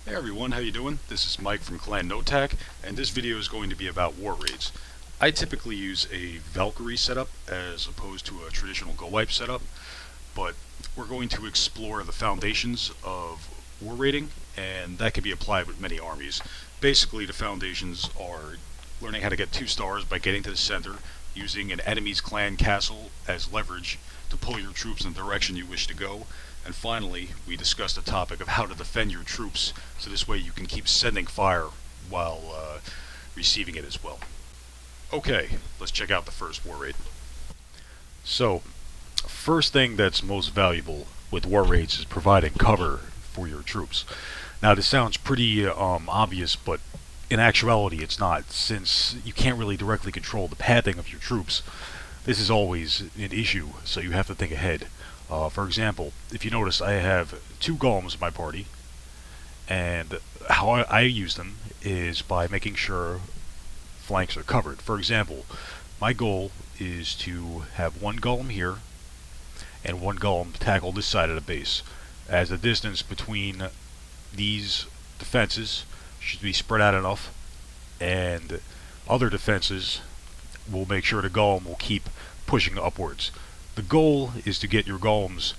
Hey everyone, how you doing? This is Mike from Clan NoTac, and this video is going to be about war raids. I typically use a Valkyrie setup as opposed to a traditional Go Wipe setup, but we're going to explore the foundations of war raiding, and that can be applied with many armies. Basically, the foundations are learning how to get 2 stars by getting to the center, using an enemy's clan castle as leverage to pull your troops in the direction you wish to go. And finally, we discussed the topic of how to defend your troops, so this way you can keep sending fire while receiving it as well. Okay, let's check out the first war raid. So, first thing that's most valuable with war raids is providing cover for your troops. Now, this sounds pretty obvious, but in actuality it's not, since you can't really directly control the pathing of your troops. This is always an issue, so you have to think ahead. For example, if you notice, I have 2 Golems in my party, and how I use them is by making sure flanks are covered. For example, my goal is to have 1 Golem here, and 1 Golem tackle this side of the base, as the distance between these defenses should be spread out enough, and other defenses will make sure the Golem will keep pushing upwards. The goal is to get your Golems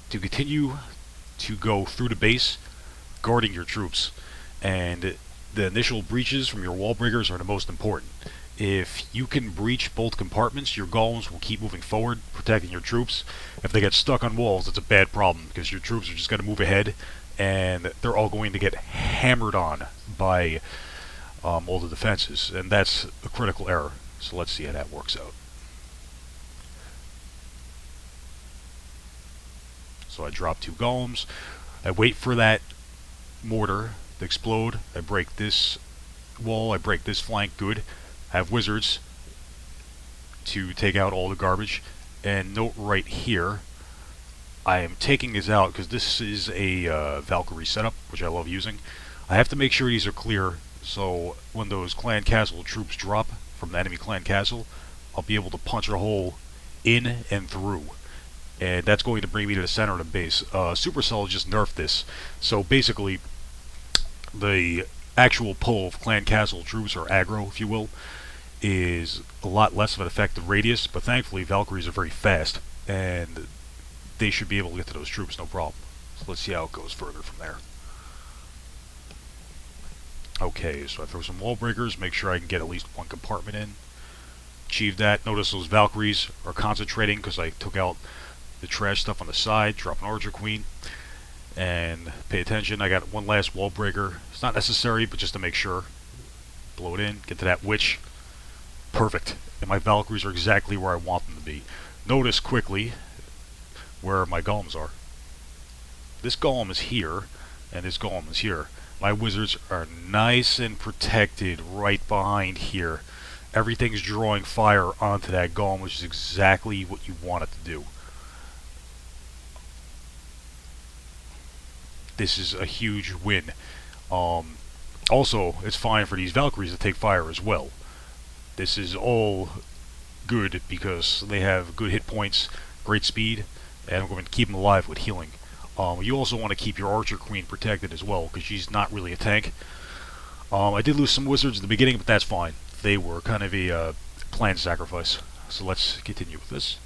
to continue to go through the base, guarding your troops, and the initial breaches from your wall breakers are the most important. If you can breach both compartments, your Golems will keep moving forward, protecting your troops. If they get stuck on walls, it's a bad problem, because your troops are just going to move ahead, and they're all going to get hammered on by all the defenses, and that's a critical error. So let's see how that works out. So I drop 2 Golems, I wait for that mortar to explode, I break this wall, I break this flank, good. I have wizards to take out all the garbage, and note right here, I am taking this out because this is a Valkyrie setup, which I love using. I have to make sure these are clear, so when those clan castle troops drop from the enemy clan castle, I'll be able to punch a hole in and through. And that's going to bring me to the center of the base. Supercell just nerfed this, so basically the actual pull of clan castle troops, or aggro if you will, is a lot less of an effective radius, but thankfully Valkyries are very fast, and they should be able to get to those troops no problem. So let's see how it goes further from there. Okay, so I throw some wall breakers, make sure I can get at least 1 compartment in. Achieve that. Notice those Valkyries are concentrating because I took out the trash stuff on the side, drop an Archer Queen, and pay attention. I got 1 last wall breaker. It's not necessary, but just to make sure. Blow it in, get to that witch. Perfect. And my Valkyries are exactly where I want them to be. Notice quickly where my Golems are. This Golem is here, and this Golem is here. My wizards are nice and protected right behind here. Everything's drawing fire onto that Golem, which is exactly what you want it to do. This is a huge win. Also, it's fine for these Valkyries to take fire as well. This is all good because they have good hit points, great speed, and we're going to keep them alive with healing. You also want to keep your Archer Queen protected as well, because she's not really a tank. I did lose some wizards in the beginning, but that's fine. They were kind of a planned sacrifice. So let's continue with this.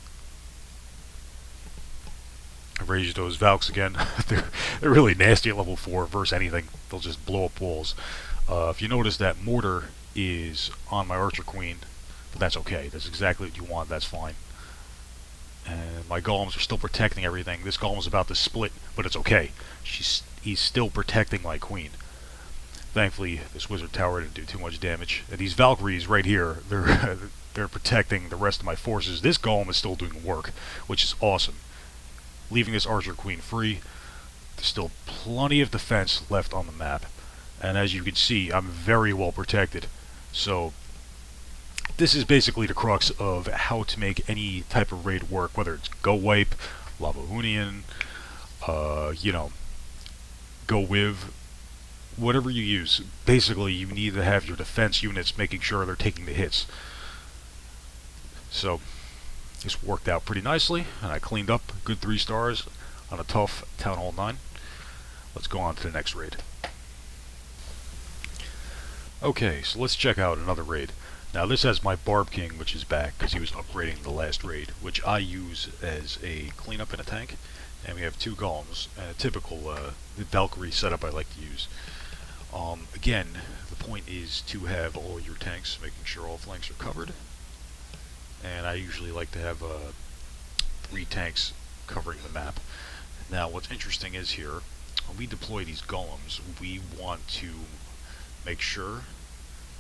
I raised those Valks again. they're really nasty at level 4 versus anything. They'll just blow up walls. If you notice, that mortar is on my Archer Queen, but that's okay. That's exactly what you want. That's fine. And my Golems are still protecting everything. This Golem is about to split, but it's okay. He's still protecting my Queen. Thankfully, this Wizard Tower didn't do too much damage. And these Valkyries right here, they're protecting the rest of my forces. This Golem is still doing work, which is awesome. Leaving this Archer Queen free, there's still plenty of defense left on the map. And as you can see, I'm very well protected. So this is basically the crux of how to make any type of raid work, whether it's Go Wipe, Lava Union, you know, Go Wiv, whatever you use. Basically, you need to have your defense units making sure they're taking the hits. So this worked out pretty nicely, and I cleaned up a good 3 stars on a tough Town Hall 9. Let's go on to the next raid. Okay, so let's check out another raid. Now this has my Barb King, which is back because he was upgrading the last raid, which I use as a cleanup in a tank. And we have 2 Golems, and a typical Valkyrie setup I like to use. Again, the point is to have all your tanks, making sure all flanks are covered. And I usually like to have 3 tanks covering the map. Now what's interesting is here, when we deploy these Golems, we want to make sure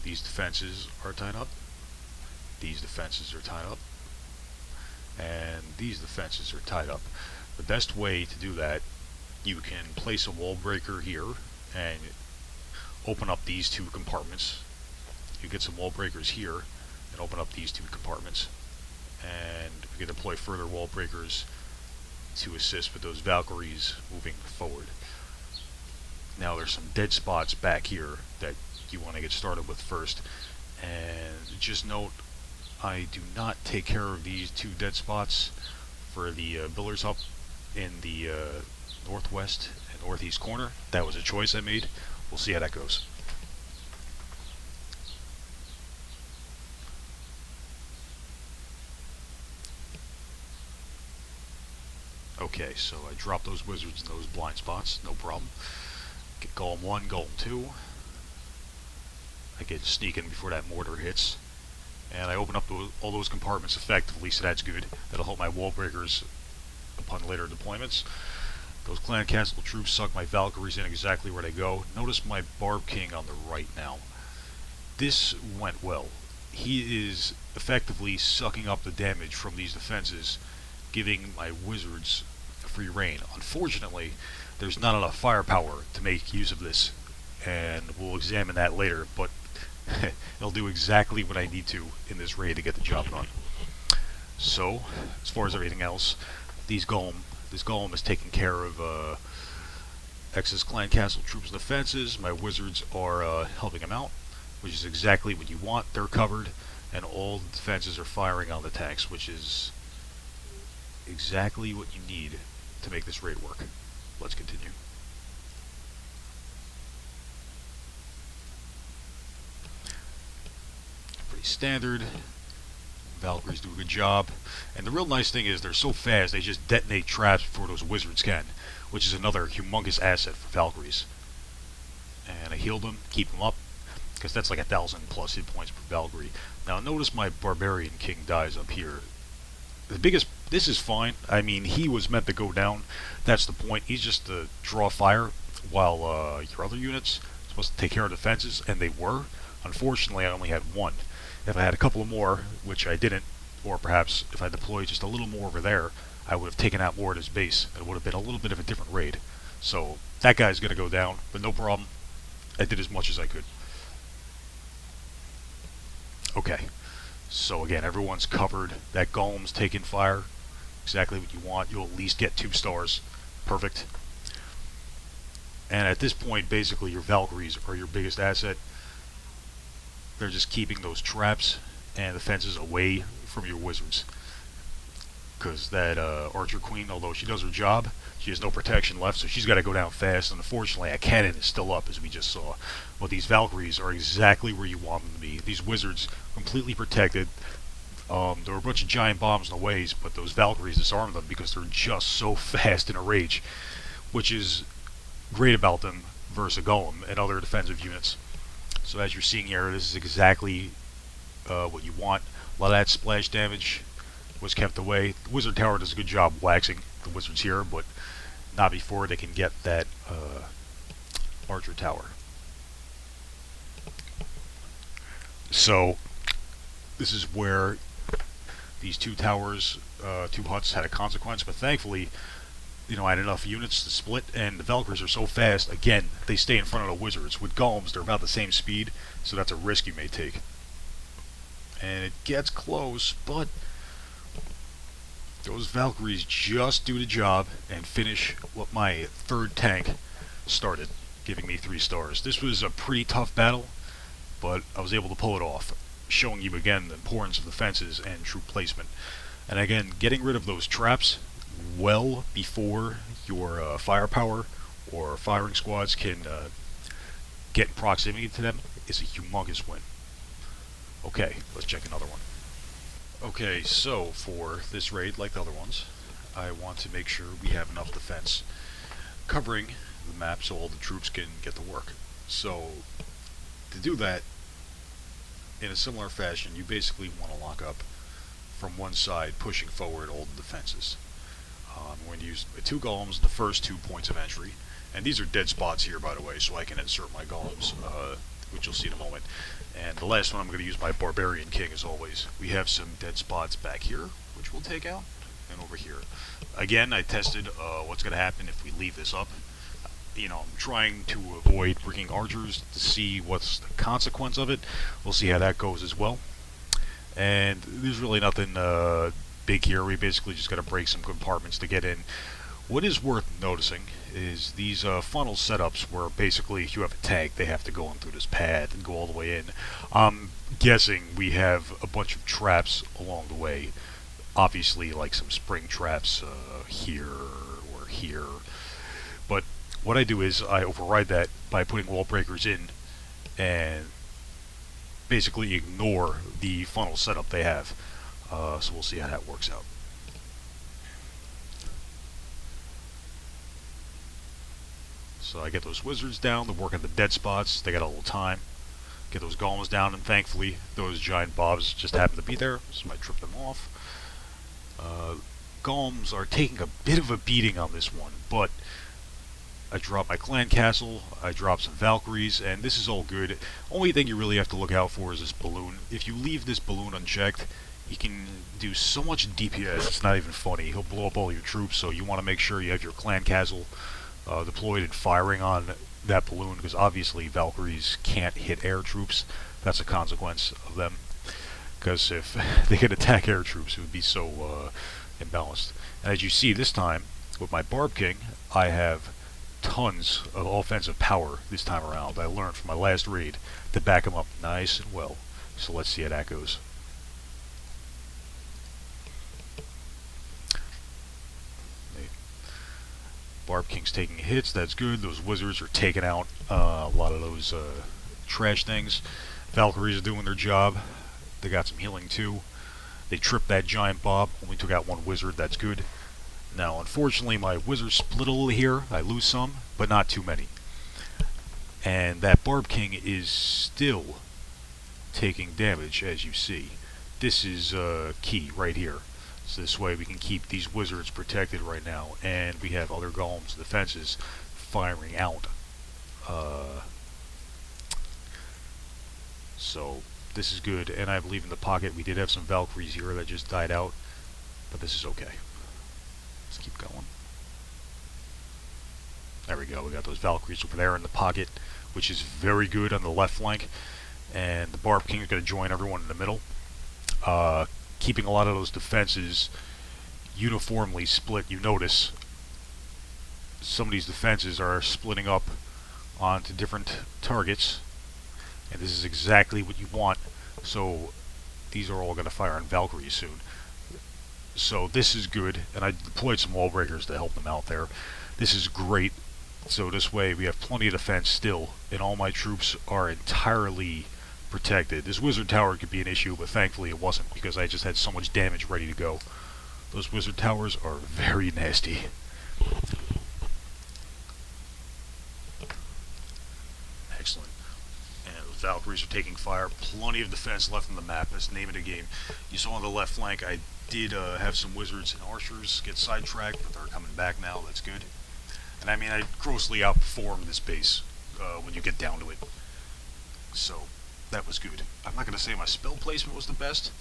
these defenses are tied up, these defenses are tied up, and these defenses are tied up. The best way to do that, you can place a wall breaker here and open up these 2 compartments. You get some wall breakers here and open up these 2 compartments, and we can deploy further wall breakers to assist with those Valkyries moving forward. Now there's some dead spots back here that you want to get started with first, and just note I do not take care of these 2 dead spots for the builders up in the northwest and northeast corner. That was a choice I made. We'll see how that goes. Okay, so I dropped those wizards in those blind spots, no problem. Get Golem 1, Golem 2. I get sneaking before that mortar hits. And I open up all those compartments effectively, so that's good. That'll help my wall breakers upon later deployments. Those clan castle troops suck my Valkyries in exactly where they go. Notice my Barb King on the right now. This went well. He is effectively sucking up the damage from these defenses, giving my wizards free reign. Unfortunately, there's not enough firepower to make use of this, and we'll examine that later, but it'll do exactly what I need to in this raid to get the job done. So, as far as everything else, this Golem is taking care of excess clan castle troops and defenses. My wizards are helping him out, which is exactly what you want. They're covered, and all the defenses are firing on the tanks, which is exactly what you need to make this raid work. Let's continue. Pretty standard. Valkyries do a good job. And the real nice thing is they're so fast they just detonate traps before those wizards can, which is another humongous asset for Valkyries. And I healed them, keep them up, because that's like 1,000 plus hit points per Valkyrie. Now notice my Barbarian King dies up here. This is fine. I mean, he was meant to go down. That's the point. He's just to draw fire, while your other units are supposed to take care of defenses, and they were. Unfortunately, I only had 1. If I had a couple of more, which I didn't, or perhaps if I deployed just a little more over there, I would have taken out more at his base. It would have been a little bit of a different raid. So that guy's going to go down, but no problem. I did as much as I could. Okay. So again, everyone's covered. That Golem's taking fire. Exactly what you want. You'll at least get 2 stars. Perfect. And at this point, basically, your Valkyries are your biggest asset. They're just keeping those traps and the fences away from your wizards. Because that Archer Queen, although she does her job, she has no protection left, so she's got to go down fast. And unfortunately, a cannon is still up, as we just saw. But these Valkyries are exactly where you want them to be. These wizards, completely protected. There were a bunch of giant bombs in the ways, but those Valkyries disarmed them because they're just so fast in a rage, which is great about them versus a Golem and other defensive units. So as you're seeing here, this is exactly what you want. A lot of that splash damage was kept away. The Wizard Tower does a good job waxing the wizards here, but not before they can get that Archer Tower. So this is where these 2 towers, 2 huts had a consequence, but thankfully, you know, I had enough units to split, and the Valkyries are so fast, again, they stay in front of the wizards. With Golems, they're about the same speed, so that's a risk you may take. And it gets close, but those Valkyries just do the job and finish what my 3rd tank started, giving me 3 stars. This was a pretty tough battle, but I was able to pull it off, showing you again the importance of the fences and troop placement. And again, getting rid of those traps well before your firepower or firing squads can get in proximity to them is a humongous win. Okay, let's check another one. Okay, so for this raid, like the other ones, I want to make sure we have enough defense covering the map so all the troops can get to work. So, to do that, in a similar fashion, you basically want to lock up from one side, pushing forward all the defenses. I'm going to use 2 golems, the first 2 points of entry, and these are dead spots here, by the way, so I can insert my golems, which you'll see in a moment. And the last one, I'm going to use my barbarian king, as always. We have some dead spots back here, which we'll take out, and over here. Again, I tested what's going to happen if we leave this up. You know, I'm trying to avoid bringing archers to see what's the consequence of it. We'll see how that goes as well. And there's really nothing big here. We basically just got to break some compartments to get in. What is worth noticing is these funnel setups where basically if you have a tank, they have to go in through this path and go all the way in. I'm guessing we have a bunch of traps along the way. Obviously, like some spring traps here or here. But what I do is I override that by putting wall breakers in and basically ignore the funnel setup they have. So we'll see how that works out. So I get those wizards down, they're working the dead spots, they got a little time. Get those golems down, and thankfully those giant bobs just happen to be there, so I trip them off. Golems are taking a bit of a beating on this one, but I drop my clan castle, I drop some Valkyries, and this is all good. Only thing you really have to look out for is this balloon. If you leave this balloon unchecked, he can do so much DPS, it's not even funny. He'll blow up all your troops, so you want to make sure you have your clan castle deployed and firing on that balloon, because obviously Valkyries can't hit air troops. That's a consequence of them, because if they could attack air troops, it would be so imbalanced. And as you see this time, with my Barb King, I have tons of offensive power this time around. I learned from my last raid to back him up nice and well. So let's see how that goes. Barb King's taking hits, that's good. Those wizards are taking out a lot of those trash things. Valkyries are doing their job. They got some healing too. They tripped that giant bob, only took out one wizard, that's good. Now, unfortunately, my wizards split a little here. I lose some, but not too many. And that Barb King is still taking damage, as you see. This is key right here. So this way we can keep these wizards protected right now, and we have other golems defenses firing out. So this is good, and I believe in the pocket we did have some Valkyries here that just died out, but this is okay. Let's keep going. There we go, we got those Valkyries over there in the pocket, which is very good on the left flank, and the Barb King is going to join everyone in the middle. Keeping a lot of those defenses uniformly split. You notice some of these defenses are splitting up onto different targets, and this is exactly what you want. So these are all going to fire on Valkyries soon. So this is good, and I deployed some wall breakers to help them out there. This is great. So this way we have plenty of defense still, and all my troops are entirely protected. This wizard tower could be an issue, but thankfully it wasn't, because I just had so much damage ready to go. Those wizard towers are very nasty. Excellent. And those Valkyries are taking fire. Plenty of defense left in the map. That's the name of the game. You saw on the left flank I did have some wizards and archers get sidetracked, but they're coming back now. That's good. And I mean, I grossly outperformed this base when you get down to it. So that was good. I'm not going to say my spell placement was the best.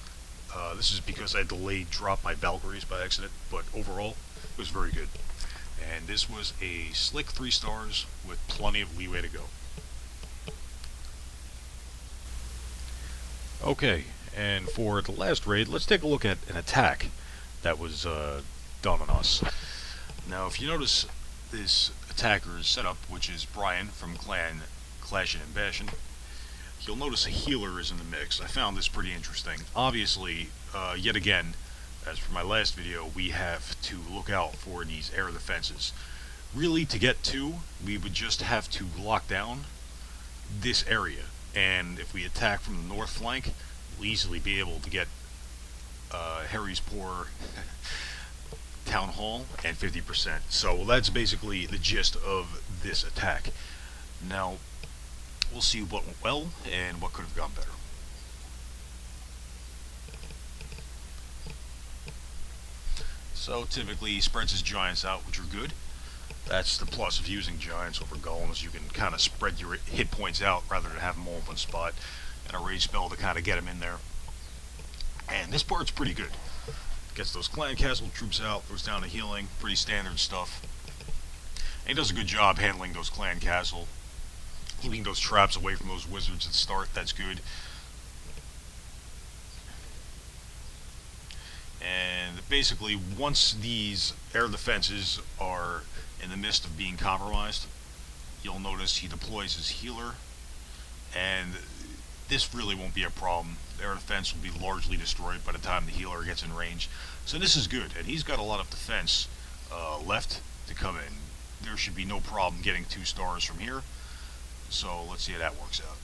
This is because I delayed drop my Valkyries by accident, but overall it was very good. And this was a slick 3 stars with plenty of leeway to go. Okay, and for the last raid, let's take a look at an attack that was done on us. Now, if you notice this attacker's setup, which is Brian from Clan Clash and Bastion, you'll notice a healer is in the mix. I found this pretty interesting. Obviously, yet again, as for my last video, we have to look out for these air defenses. Really, to get 2, we would just have to lock down this area. And if we attack from the north flank, we'll easily be able to get Harry's Poor Town Hall and 50%. So that's basically the gist of this attack. Now, we'll see what went well and what could have gone better. So typically he spreads his giants out, which are good. That's the plus of using giants over golems. You can kind of spread your hit points out rather than have them all in one spot, and a rage spell to kind of get them in there. And this part's pretty good. Gets those clan castle troops out, goes down to healing, pretty standard stuff. And he does a good job handling those clan castle, keeping those traps away from those wizards at the start. That's good. And basically, once these air defenses are in the midst of being compromised, you'll notice he deploys his healer, and this really won't be a problem. The air defense will be largely destroyed by the time the healer gets in range. So this is good, and he's got a lot of defense left to come in. There should be no problem getting 2 stars from here. So let's see how that works out.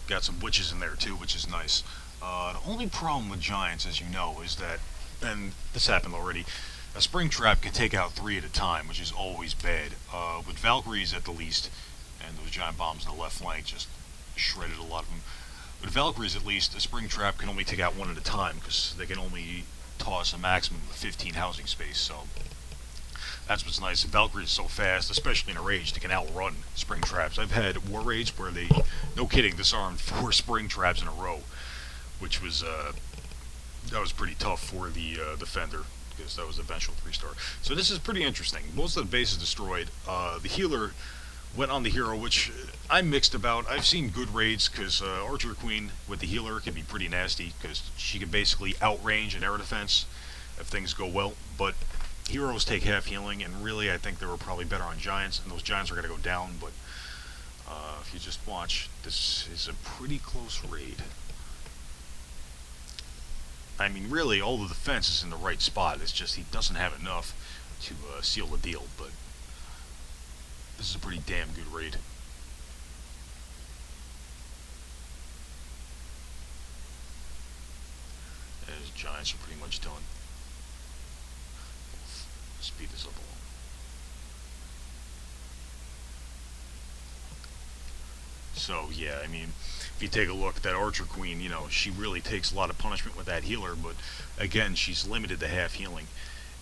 Got some witches in there too, which is nice. The only problem with giants, as you know, is that, and this happened already, a spring trap can take out 3 at a time, which is always bad. With Valkyries at the least, and those giant bombs in the left flank just shredded a lot of them. With Valkyries at least, a spring trap can only take out 1 at a time, because they can only toss a maximum of 15 housing space, so that's what's nice. Valkyrie is so fast, especially in a rage, they can outrun spring traps. I've had war raids where they, no kidding, disarmed 4 spring traps in a row, which was that was pretty tough for the defender, because that was the eventual 3-star. So this is pretty interesting. Most of the base is destroyed. The healer went on the hero, which I'm mixed about. I've seen good raids, because Archer Queen with the healer can be pretty nasty, because she can basically outrange an air defense if things go well, but heroes take half healing, and really I think they were probably better on giants, and those giants are going to go down, but if you just watch, this is a pretty close raid. I mean, really, all the defense is in the right spot. It's just he doesn't have enough to seal the deal, but this is a pretty damn good raid. His giants are pretty much done. Speed this up a little. So yeah, I mean, if you take a look, that Archer Queen, you know, she really takes a lot of punishment with that healer, but again, she's limited to half healing.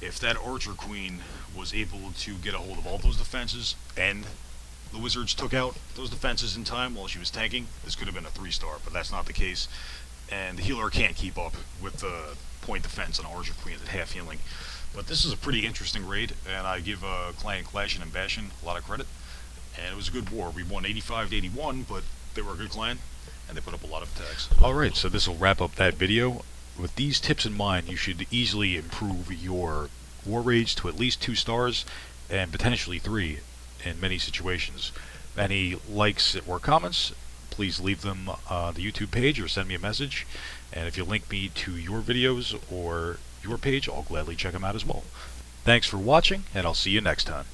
If that Archer Queen was able to get a hold of all those defenses, and the wizards took out those defenses in time while she was tanking, this could have been a 3-star, but that's not the case. And the healer can't keep up with the point defense on Archer Queen at half healing. But this is a pretty interesting raid, and I give Clan Clash and Bastion a lot of credit. And it was a good war. We won 85 to 81, but they were a good clan, and they put up a lot of attacks. Alright, so this will wrap up that video. With these tips in mind, you should easily improve your war raids to at least 2 stars, and potentially 3 in many situations. Any likes or comments, please leave them on the YouTube page or send me a message. And if you link me to your videos or your page, I'll gladly check them out as well. Thanks for watching, and I'll see you next time.